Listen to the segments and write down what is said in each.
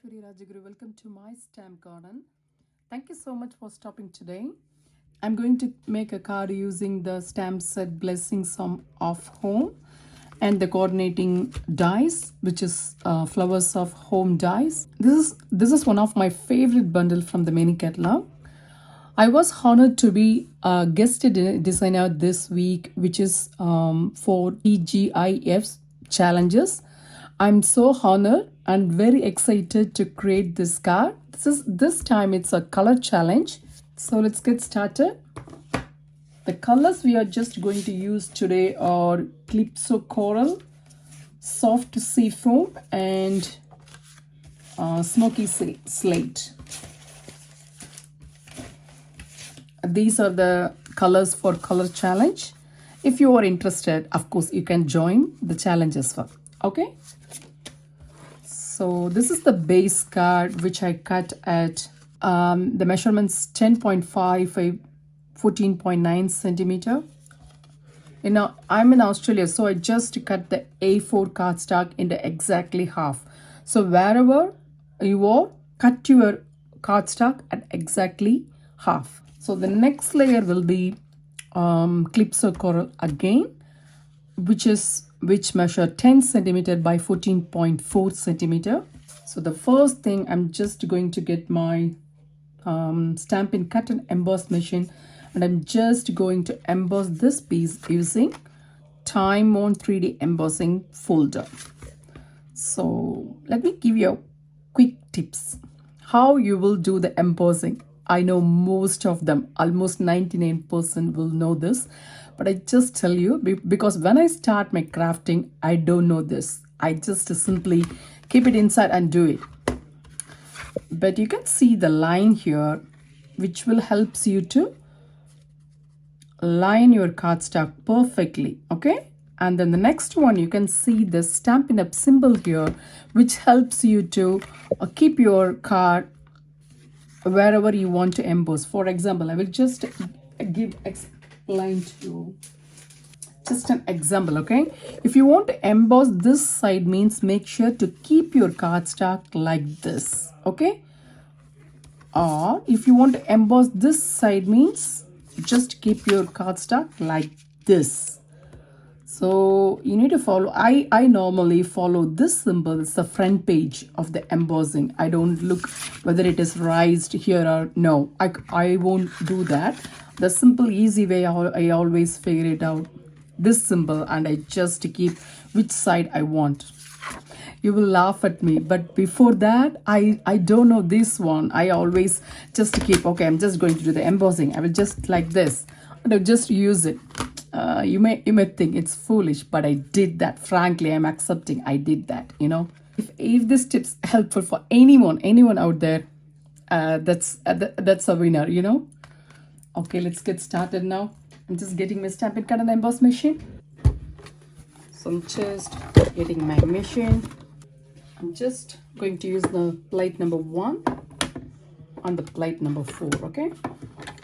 Maheswarirajaguru. Welcome to my stamp garden. Thank you so much for stopping today. I'm going to make a card using the stamp set Blessings of Home and the coordinating dies, which is Flowers of Home dies. This is one of my favorite bundle from the mini catalog. I was honored to be a guest designer this week, which is for TGIF's challenges. I'm so honored and very excited to create this card. This time it's a color challenge. So let's get started. The colors we are just going to use today are Calypso Coral, Soft Seafoam, and Smoky Slate. These are the colors for color challenge. If you are interested, of course, you can join the challenge as well. Okay. So this is the base card which I cut at the measurements 10.5 by 14.9 centimeter. I'm in Australia, so I just cut the A4 cardstock into exactly half. So wherever you are, cut your cardstock at exactly half. So the next layer will be Calypso Coral again, which measure 10 centimeter by 14.4 centimeter. So the first thing, I'm just going to get my Stampin cut and emboss machine, and I'm just going to emboss this piece using Time on 3D embossing folder. So let me give you a quick tips how you will do the embossing. I know most of them, almost 99% will know this, but I just tell you because when I start my crafting, I don't know this. I just simply keep it inside and do it. But you can see the line here, which will helps you to line your cardstock perfectly. Okay. And then the next one, you can see the Stampin' Up symbol here, which helps you to keep your card wherever you want to emboss. For example, I will just explain to you just an example. Okay, if you want to emboss this side, means make sure to keep your cardstock like this. Okay, or if you want to emboss this side, means just keep your cardstock like this. So you need to follow. I normally follow this symbol. It's the front page of the embossing. I don't look whether it is raised here or no. I won't do that. The simple easy way, I always figure it out. This symbol, and I just keep which side I want. You will laugh at me, but before that, I don't know this one. I always just keep, okay, I'm just going to do the embossing. I will just like this, and I'll just use it. You may think it's foolish, but I did that. Frankly, I'm accepting I did that. If this tip's helpful for anyone out there, that's a winner. Okay, let's get started now. I'm just getting my Stampin' cut and emboss machine. So I'm just getting my machine. I'm just going to use the plate number 1 on the plate number 4. Okay,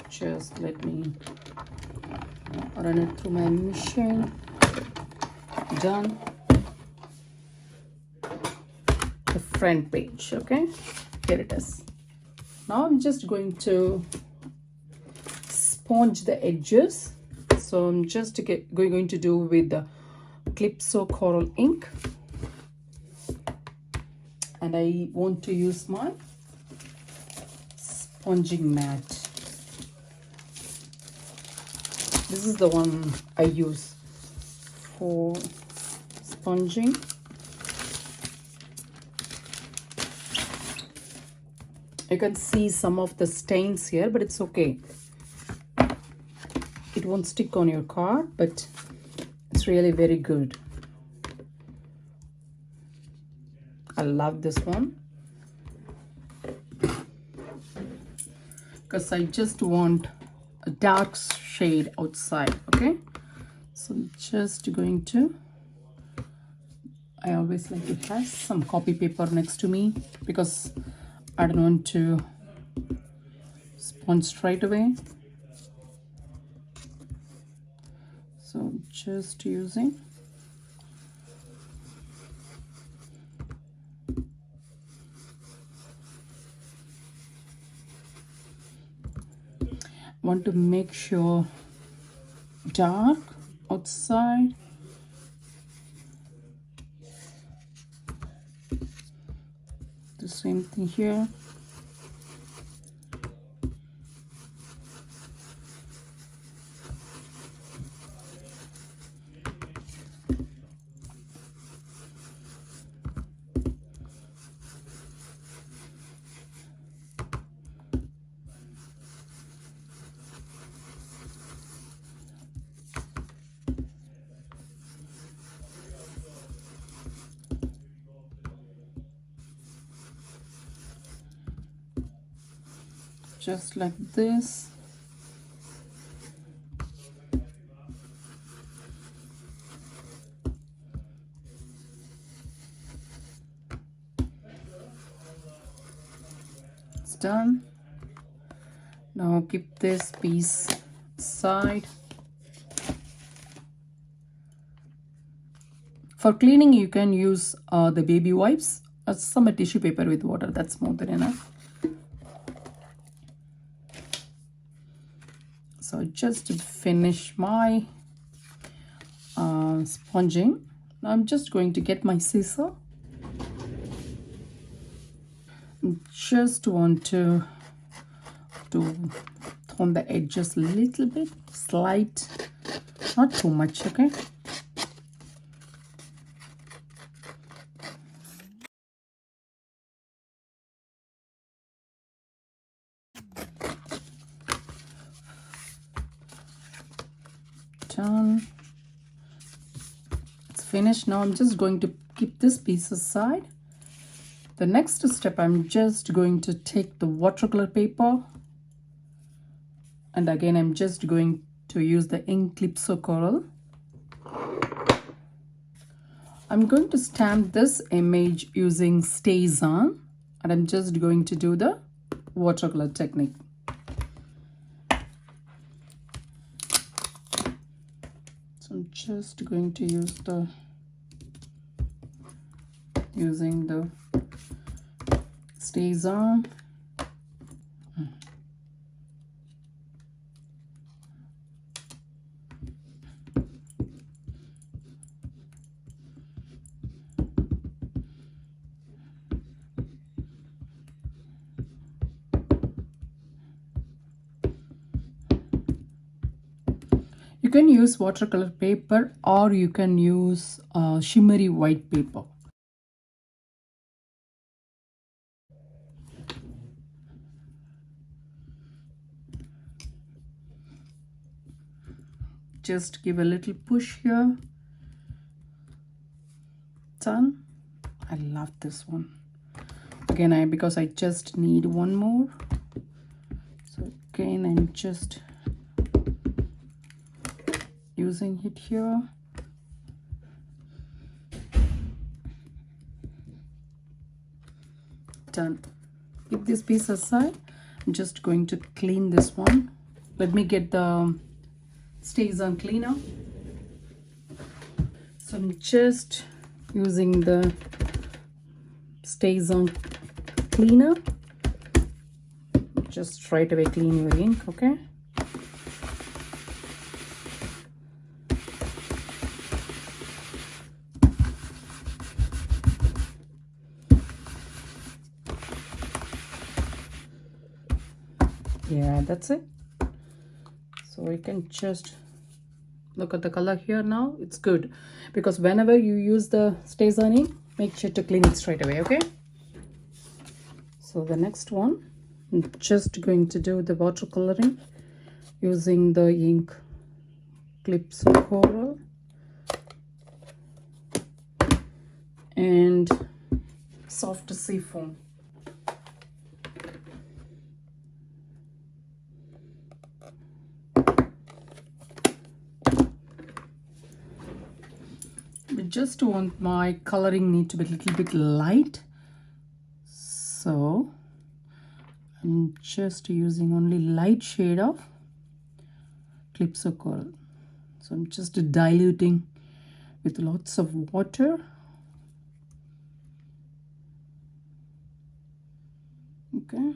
just let me run it through my machine. Done. The front page. Okay, here it is. Now I'm just going to sponge the edges. So I'm just going to do with the Calypso Coral ink, and I want to use my sponging mat. This is the one I use for sponging. You can see some of the stains here, but it's okay. It won't stick on your card, but it's really very good. I love this one because I just want a dark shade outside. Okay, so I'm just going to, I always like to have some copy paper next to me because I don't want to sponge straight away. So just using want to make sure dark outside. The same thing here. Just like this. It's done. Now keep this piece aside. For cleaning, you can use the baby wipes or some tissue paper with water. That's more than enough. So just to finish my sponging, I'm just going to get my scissor. Just want to tone the edges a little bit, slight, not too much, okay? Done. It's finished. Now I'm just going to keep this piece aside. The next step, I'm just going to take the watercolor paper, and again I'm just going to use the ink Calypso Coral. I'm going to stamp this image using Stays On, and I'm just going to do the watercolor technique. So I'm just going to use using the Stays On. You can use watercolor paper, or you can use shimmery white paper. Just give a little push here. Done. I love this one. Again, because I just need one more. So again, I'm just using it here. Done. Keep this piece aside. I'm just going to clean this one. Let me get the Stays On cleaner. So I'm just using the Stays On cleaner. Just straight away clean your ink, okay? Yeah, that's it. So we can just look at the color here now. It's good because whenever you use the Stays On ink, make sure to clean it straight away, okay? So the next one, I'm just going to do the watercoloring using the ink Calypso Coral and soft seafoam. Just want my coloring need to be a little bit light, so I'm just using only light shade of Calypso Coral. So I'm just diluting with lots of water. Okay.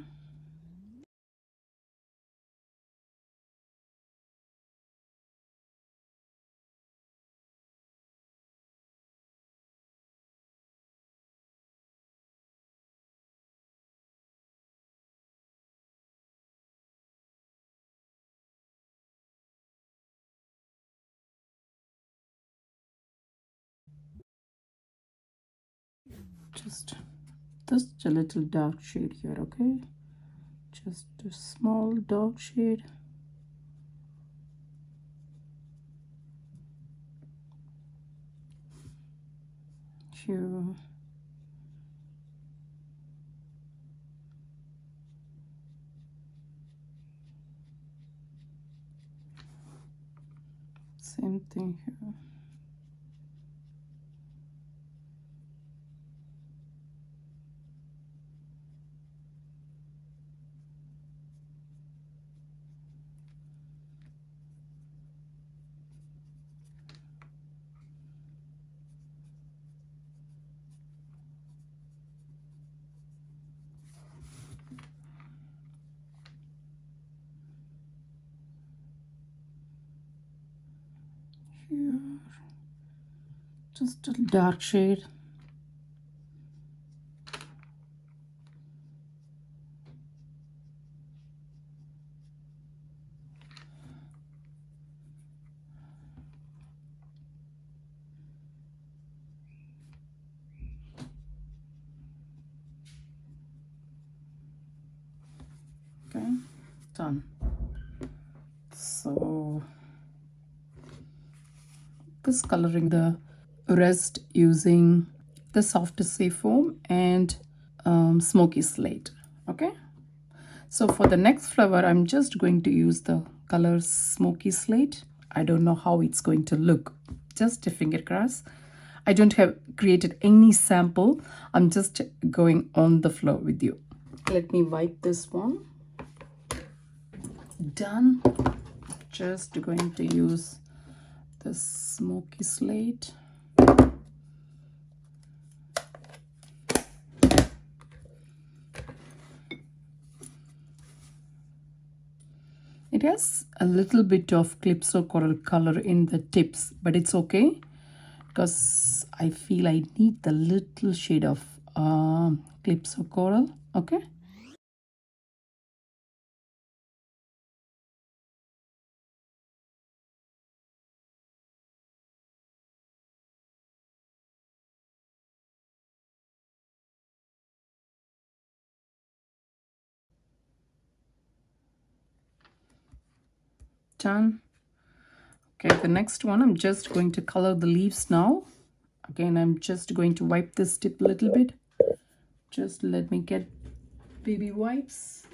just a little dark shade here, okay? Just a small dark shade. Here. Same thing here. Here. Just a dark shade. Okay, done. So this coloring the rest using the soft sea foam and smoky slate. Okay, so for the next flower I'm just going to use the color smoky slate. I don't know how it's going to look, just a finger cross. I don't have created any sample. I'm just going on the flow with you. Let me wipe this one. Done. Just going to use the smoky slate. It has a little bit of calypso coral color in the tips, but it's okay because I feel I need the little shade of calypso coral. Okay. Done. Okay, the next one I'm just going to color the leaves now. Again, I'm just going to wipe this tip a little bit. Just let me get baby wipes,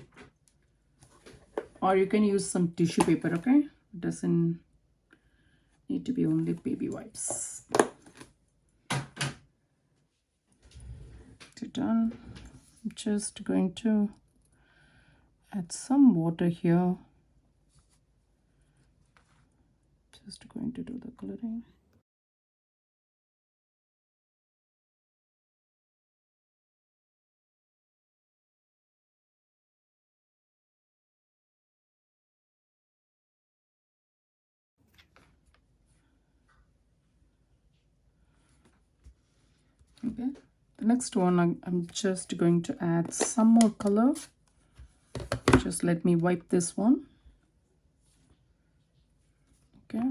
or you can use some tissue paper. Okay, it doesn't need to be only baby wipes. Done. I'm just going to add some water here. Just going to do the coloring. Okay, the next one I'm just going to add some more color. Just let me wipe this one. Okay.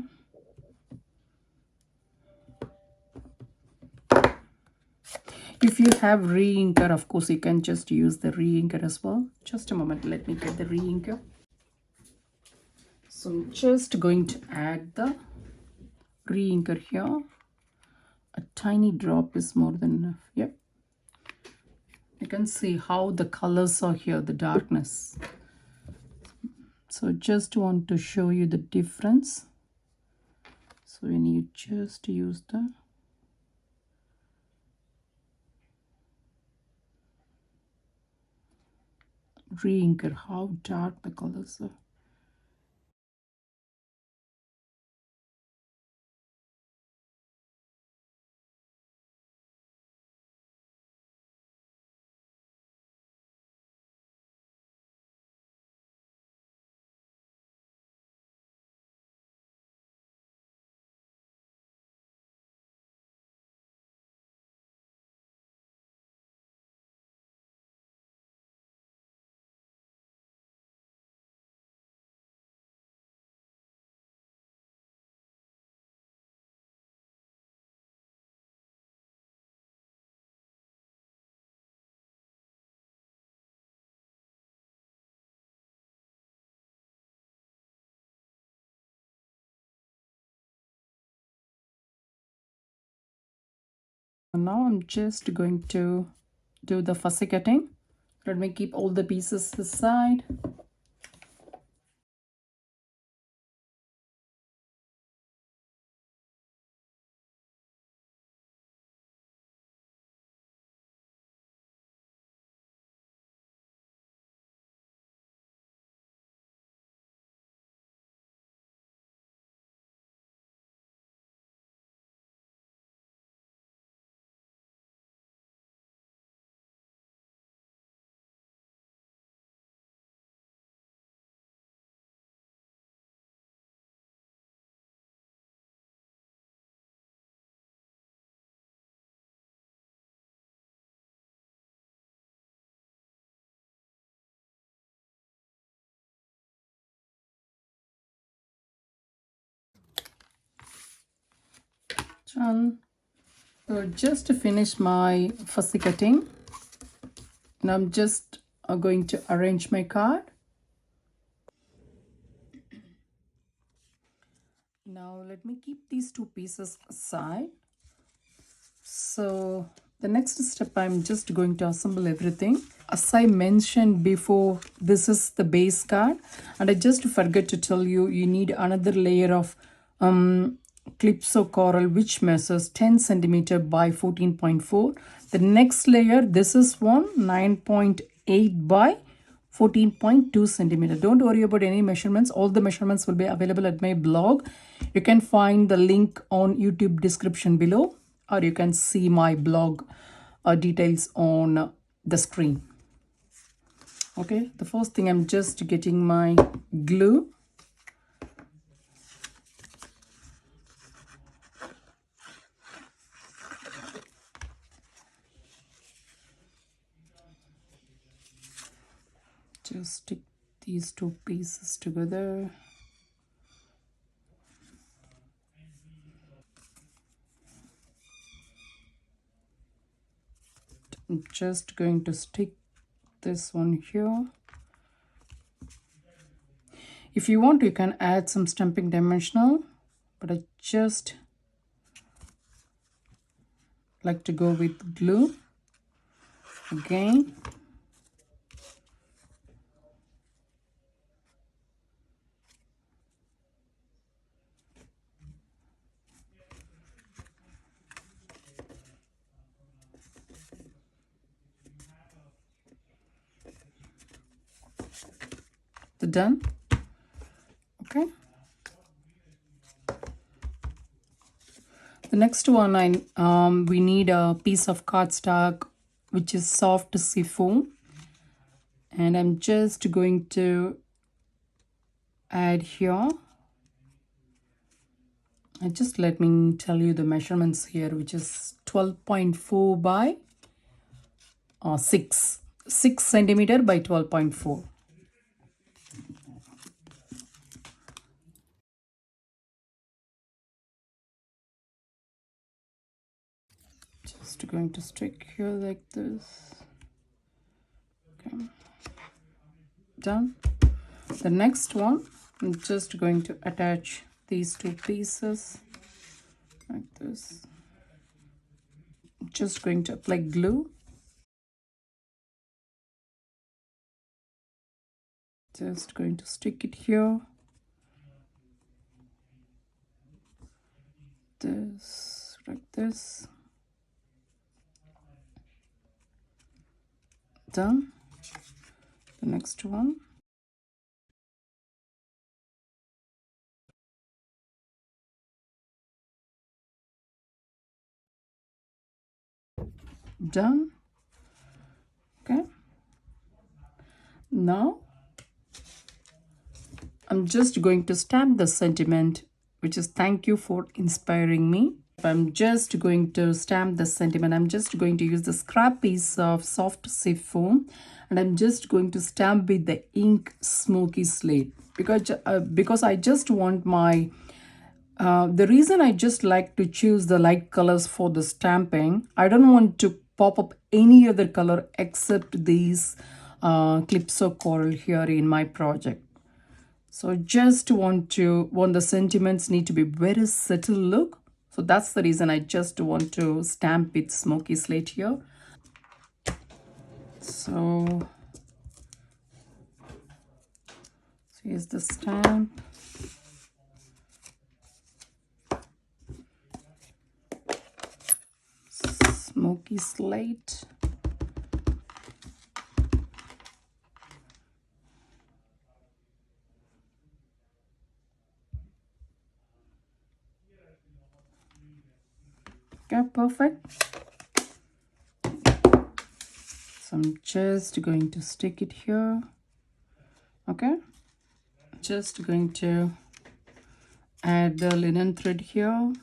If you have re-inker, of course you can just use the re-inker as well. Just a moment, let me get the re-inker. So I'm just going to add the re-inker here. A tiny drop is more than enough. Yep. You can see how the colors are here, the darkness. So just want to show you the difference. So when you just use the re-inker, how dark the colors are. Now I'm just going to do the fussy cutting. Let me keep all the pieces aside. Done. So just to finish my fussy cutting, and I'm just going to arrange my card. Now let me keep these two pieces aside. So the next step, I'm just going to assemble everything. As I mentioned before, this is the base card, and I just forgot to tell you, you need another layer of Calypso coral, which measures 10 centimeter by 14.4. The next layer, this is one 9.8 by 14.2 centimeter. Don't worry about any measurements. All the measurements will be available at my blog. You can find the link on YouTube description below, or you can see my blog details on the screen. Okay, the first thing, I'm just getting my glue. Just stick these two pieces together. I'm just going to stick this one here. If you want, you can add some stamping dimensional, but I just like to go with glue again. Done. Okay. The next one, we need a piece of cardstock which is soft seafoam, and I'm just going to add here. And just let me tell you the measurements here, which is 12.4 by 6 centimeter by 12.4. Just going to stick here like this. Okay, done. The next one, I'm just going to attach these two pieces like this. I'm just going to apply glue. Just going to stick it here. This, like this. Done. The next one. Done. Okay. Now I'm just going to stamp the sentiment, which is "Thank you for inspiring me." I'm just going to stamp the sentiment. I'm just going to use the scrap piece of soft seafoam, and I'm just going to stamp with the ink smoky slate, because I just want my the reason I just like to choose the light colors for the stamping, I don't want to pop up any other color except these Calypso coral here in my project. So just want the sentiments need to be very subtle look. So that's the reason I just want to stamp with smoky slate here. So here's the stamp. Smoky slate. Okay, perfect. So I'm just going to stick it here. Okay, just going to add the linen thread here.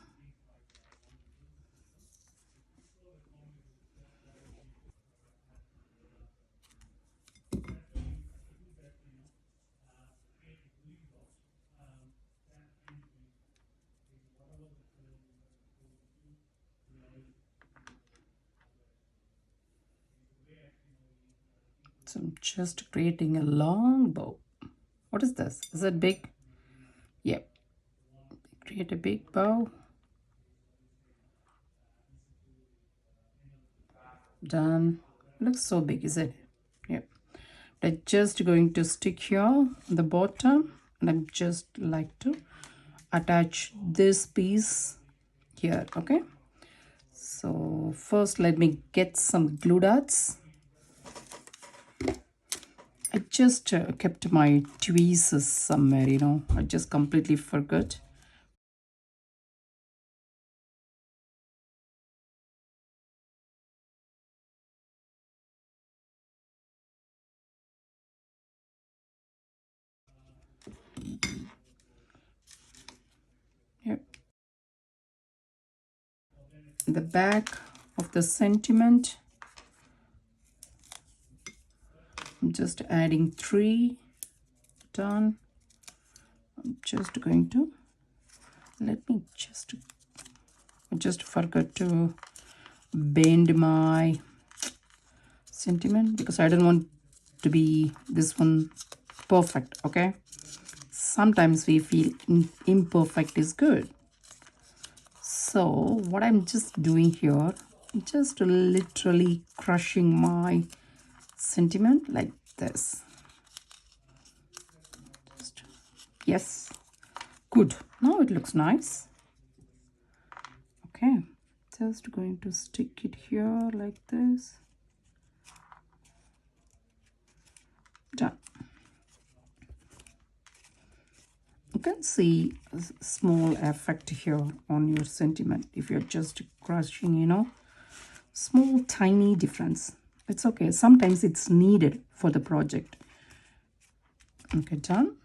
So I'm just creating a long bow. What is this? Is it big? Yep. Create a big bow. Done. Looks so big, is it? Yep. I'm just going to stick here on the bottom, and I'm just like to attach this piece here. Okay. So first let me get some glue dots. I just kept my tweezers somewhere, you know. I just completely forgot. Yep. The back of the sentiment, I'm just adding 3. Done. I'm just going to let me I just forgot to bend my sentiment because I don't want to be this one perfect. Okay, sometimes we feel imperfect is good. So what I'm just doing here, just literally crushing my sentiment like this. Yes, good. Now it looks nice. Okay, just going to stick it here like this. Done. You can see a small effect here on your sentiment if you're just crushing, you know, small tiny difference. It's okay, sometimes it's needed for the project. Okay, done.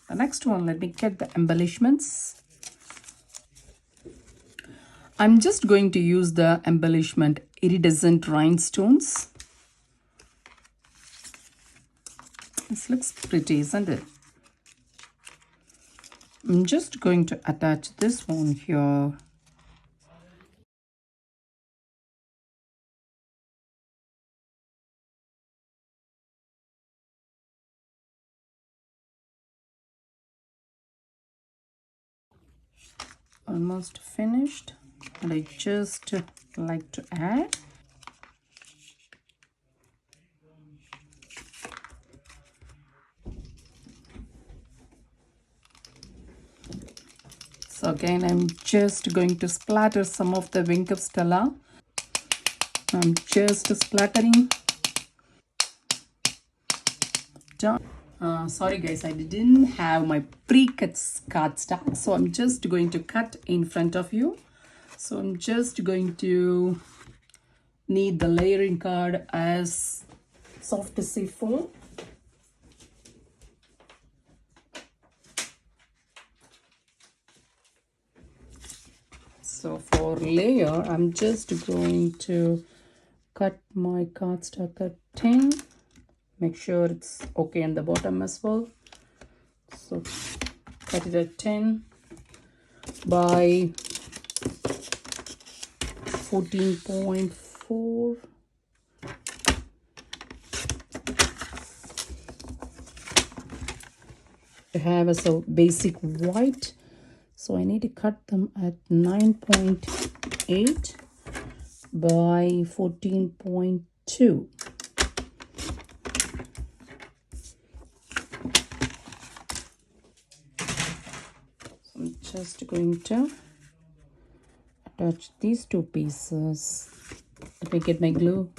The next one, let me get the embellishments. I'm just going to use the embellishment Iridescent Rhinestones. This looks pretty, isn't it? I'm just going to attach this one here. Almost finished, and I just like to add so again I'm just going to splatter some of the Wink of Stella. I'm just splattering. Done. Sorry guys, I didn't have my pre-cut cardstock, so I'm just going to cut in front of you. So I'm just going to knead the layering card as soft as seafoam. So for layer, I'm just going to cut my cardstock at 10. Make sure it's okay on the bottom as well. So cut it at 10 by 14.4. I have as a basic white, So I need to cut them at 9.8 by 14.2. So I'm just going to attach these two pieces. Let me get my glue.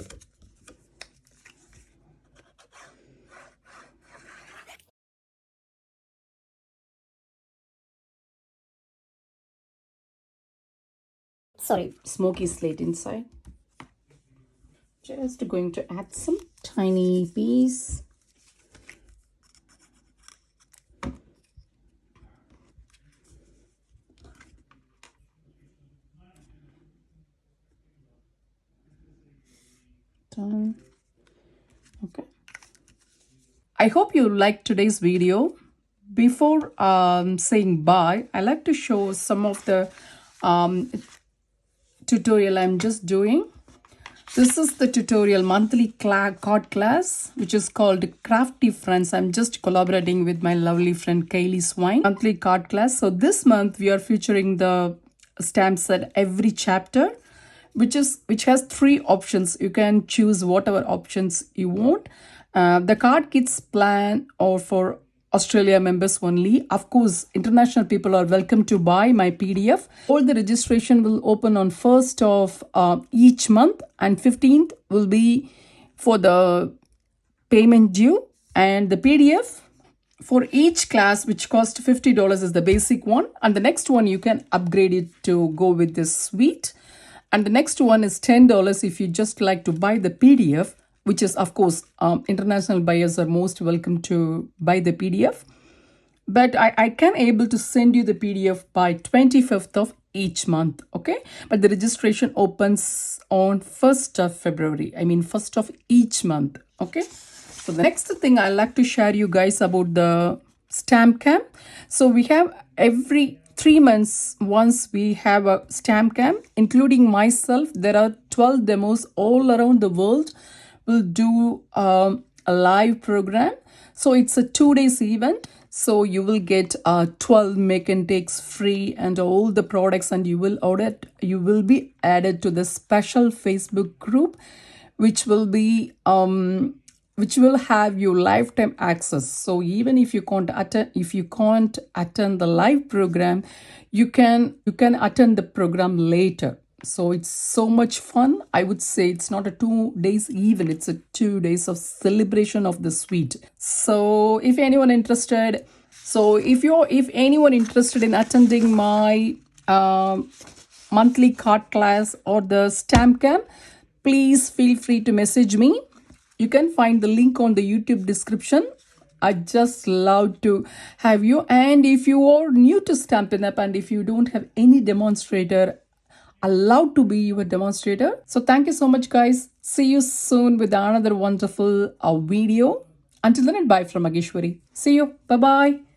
Sorry, smoky slate inside. Just going to add some tiny piece. Done. Okay. I hope you liked today's video. Before saying bye, I like to show some of the tutorial I'm just doing. This is the tutorial monthly card class, which is called Crafty Friends. I'm just collaborating with my lovely friend Kaylee Swine. Monthly card class. So this month we are featuring the stamp set Every Chapter, which has 3 options. You can choose whatever options you want. The card kits plan or for Australia members only. Of course, international people are welcome to buy my PDF. All the registration will open on 1st of each month, and 15th will be for the payment due. And the PDF for each class, which costs $50, is the basic one. And the next one, you can upgrade it to go with this suite. And the next one is $10 if you just like to buy the PDF, which is, of course, international buyers are most welcome to buy the PDF. But I can able to send you the PDF by 25th of each month, okay? But the registration opens on 1st of February. I mean, 1st of each month, okay? So the next thing I like to share you guys about the stamp camp. So we have every 3 months once we have a stamp camp, including myself. There are 12 demos all around the world. We'll do a live program. So it's a 2 days event. So you will get 12 make and takes free and all the products, and you will be added to the special Facebook group, which will be which will have you lifetime access. So even if you can't attend the live program, you can attend the program later. So it's so much fun. I would say it's not a 2 days event, it's a 2 days of celebration of the suite. So if anyone interested in attending my monthly card class or the stamp camp, please feel free to message me. You can find the link on the YouTube description. I just love to have you. And if you are new to Stampin' Up and if you don't have any demonstrator, allowed to be your demonstrator. So thank you so much, guys. See you soon with another wonderful video. Until then, bye from Maheshwari. See you. Bye-bye.